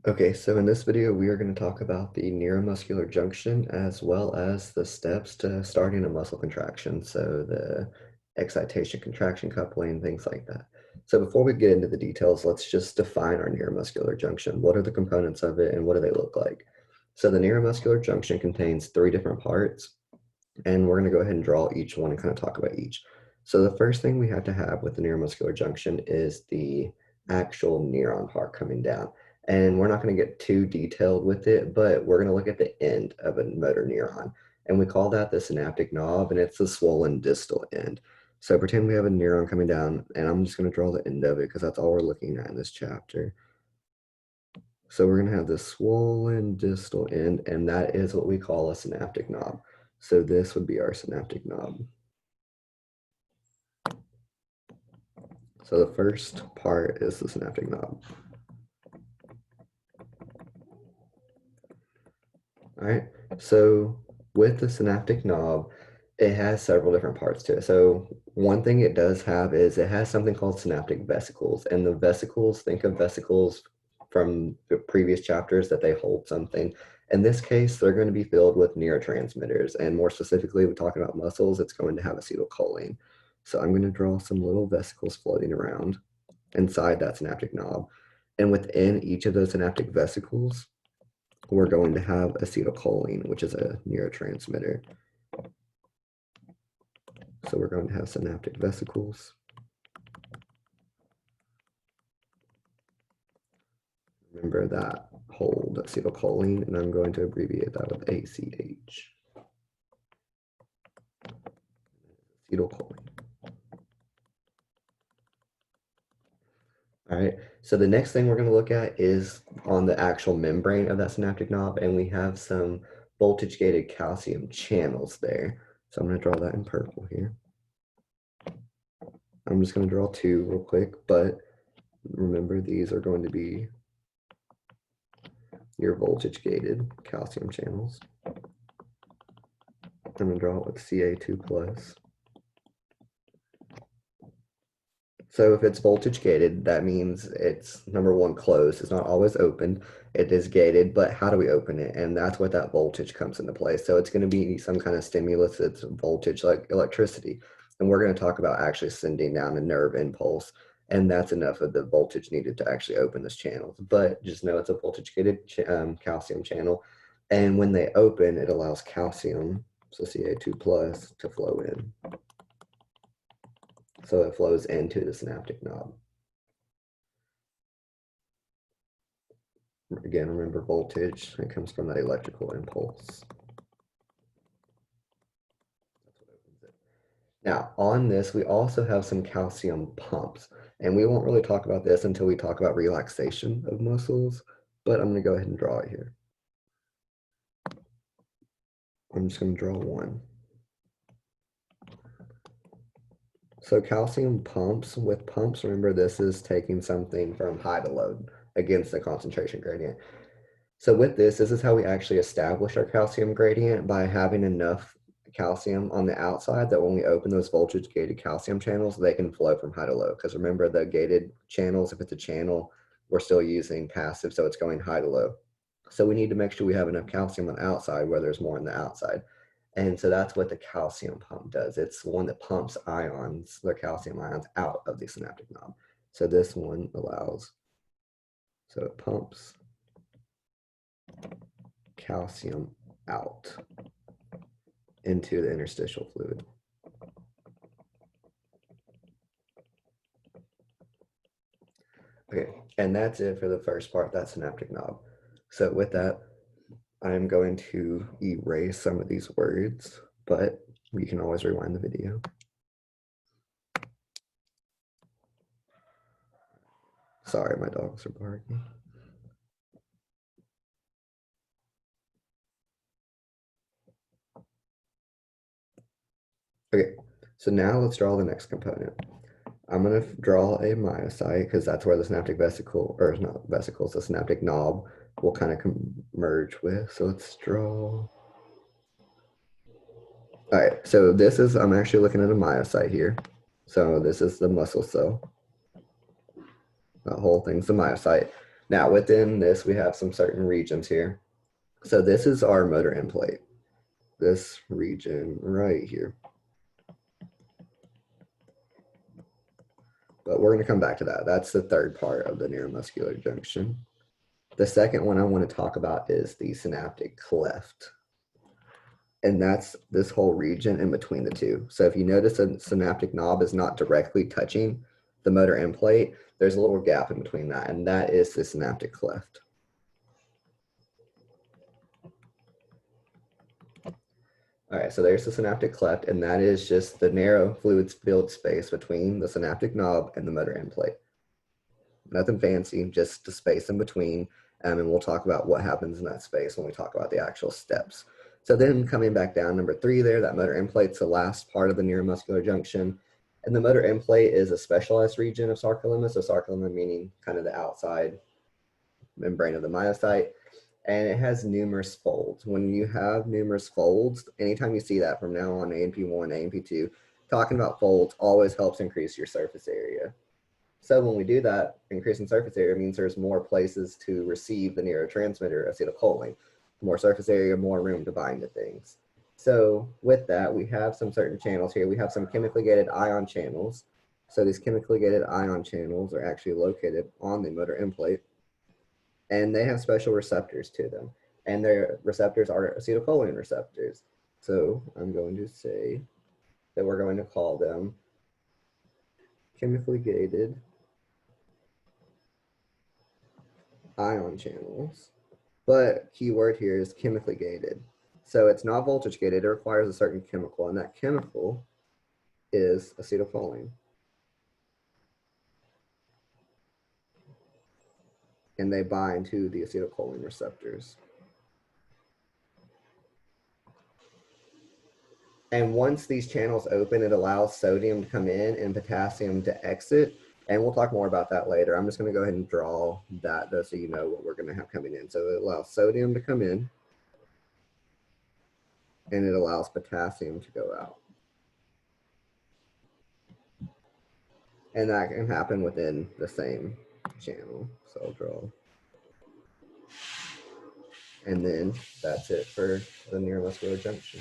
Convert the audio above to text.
Okay, so in this video, we are going to talk about the neuromuscular junction as well as the steps to starting a muscle contraction. So the excitation, contraction coupling, things like that. So before we get into the details, let's just define our neuromuscular junction. What are the components of it and what do they look like? So the neuromuscular junction contains three different parts, and we're going to go ahead and draw each one and kind of talk about each. So the first thing we have to have with the neuromuscular junction is the actual neuron part coming down. And we're not going to get too detailed with it, but we're going to look at the end of a motor neuron. And we call that the synaptic knob, and it's the swollen distal end. So pretend we have a neuron coming down, and I'm just going to draw the end of it because that's all we're looking at in this chapter. So we're going to have the swollen distal end, and that is what we call a synaptic knob. So this would be our synaptic knob. So the first part is the synaptic knob. All right, so with the synaptic knob, it has several different parts to it. So one thing it does have is it has something called synaptic vesicles. And the vesicles, think of vesicles from the previous chapters that they hold something. In this case, they're going to be filled with neurotransmitters. And more specifically, we're talking about muscles, it's going to have acetylcholine. So I'm going to draw some little vesicles floating around inside that synaptic knob. And within each of those synaptic vesicles, we're going to have acetylcholine, which is a neurotransmitter. So we're going to have synaptic vesicles. Remember that hold acetylcholine, and I'm going to abbreviate that with ACH. Acetylcholine. All right, so the next thing we're going to look at is on the actual membrane of that synaptic knob, and we have some voltage-gated calcium channels there. So I'm going to draw that in purple here. I'm just going to draw two real quick, but remember these are going to be your voltage-gated calcium channels. I'm going to draw it with Ca2+. So if it's voltage gated, that means it's number one, closed. It's not always open. It is gated, but how do we open it? And that's what that voltage comes into play. So it's going to be some kind of stimulus that's voltage, like electricity. And we're going to talk about actually sending down a nerve impulse. And that's enough of the voltage needed to actually open this channel. But just know it's a voltage gated calcium channel. And when they open, it allows calcium, so Ca2+, to flow in. So it flows into the synaptic knob. Again, remember voltage, it comes from that electrical impulse. That's what opens it. Now, on this, we also have some calcium pumps, and we won't really talk about this until we talk about relaxation of muscles, but I'm going to go ahead and draw it here. I'm just going to draw one. So calcium pumps, with pumps, remember this is taking something from high to low against the concentration gradient. So with this is how we actually establish our calcium gradient, by having enough calcium on the outside that when we open those voltage gated calcium channels, they can flow from high to low. Because remember, the gated channels, if it's a channel, we're still using passive, so it's going high to low. So we need to make sure we have enough calcium on the outside where there's more on the outside. And so that's what the calcium pump does. It's one that pumps ions, the calcium ions, out of the synaptic knob. So this one allows, so it pumps calcium out into the interstitial fluid. Okay, and that's it for the first part, that synaptic knob. So with that, I'm going to erase some of these words, but you can always rewind the video. Sorry, my dogs are barking. Okay, so now let's draw the next component. I'm going to draw a myocyte because that's where the synaptic vesicle, or not vesicles, the synaptic knob will kind of merge with. So let's draw. All right, so this is, I'm actually looking at a myocyte here. So this is the muscle cell. That whole thing's the myocyte. Now within this, we have some certain regions here. So this is our motor end plate, this region right here. But we're going to come back to that. That's the third part of the neuromuscular junction. The second one I want to talk about is the synaptic cleft. And that's this whole region in between the two. So if you notice a synaptic knob is not directly touching the motor end plate, there's a little gap in between that, and that is the synaptic cleft. All right, so there's the synaptic cleft, and that is just the narrow fluid filled space between the synaptic knob and the motor end plate. Nothing fancy, just the space in between, and we'll talk about what happens in that space when we talk about the actual steps. So then coming back down, number 3 there, that motor end plate's the last part of the neuromuscular junction. And the motor end plate is a specialized region of sarcolemma. So sarcolemma meaning kind of the outside membrane of the myocyte. And it has numerous folds. When you have numerous folds, anytime you see that from now on, ANP1, ANP2, talking about folds always helps increase your surface area. So when we do that, increasing surface area means there's more places to receive the neurotransmitter acetylcholine. More surface area, more room to bind to things. So with that, we have some certain channels here. We have some chemically gated ion channels. So these chemically gated ion channels are actually located on the motor end plate, and they have special receptors to them. And their receptors are acetylcholine receptors. So I'm going to say that we're going to call them chemically gated ion channels. But keyword here is chemically gated. So it's not voltage gated, it requires a certain chemical, and that chemical is acetylcholine. And they bind to the acetylcholine receptors. And once these channels open, it allows sodium to come in and potassium to exit. And we'll talk more about that later. I'm just going to go ahead and draw that though, so you know what we're going to have coming in. So it allows sodium to come in, and it allows potassium to go out. And that can happen within the same channel. So I'll draw. And then that's it for the neuromuscular junction.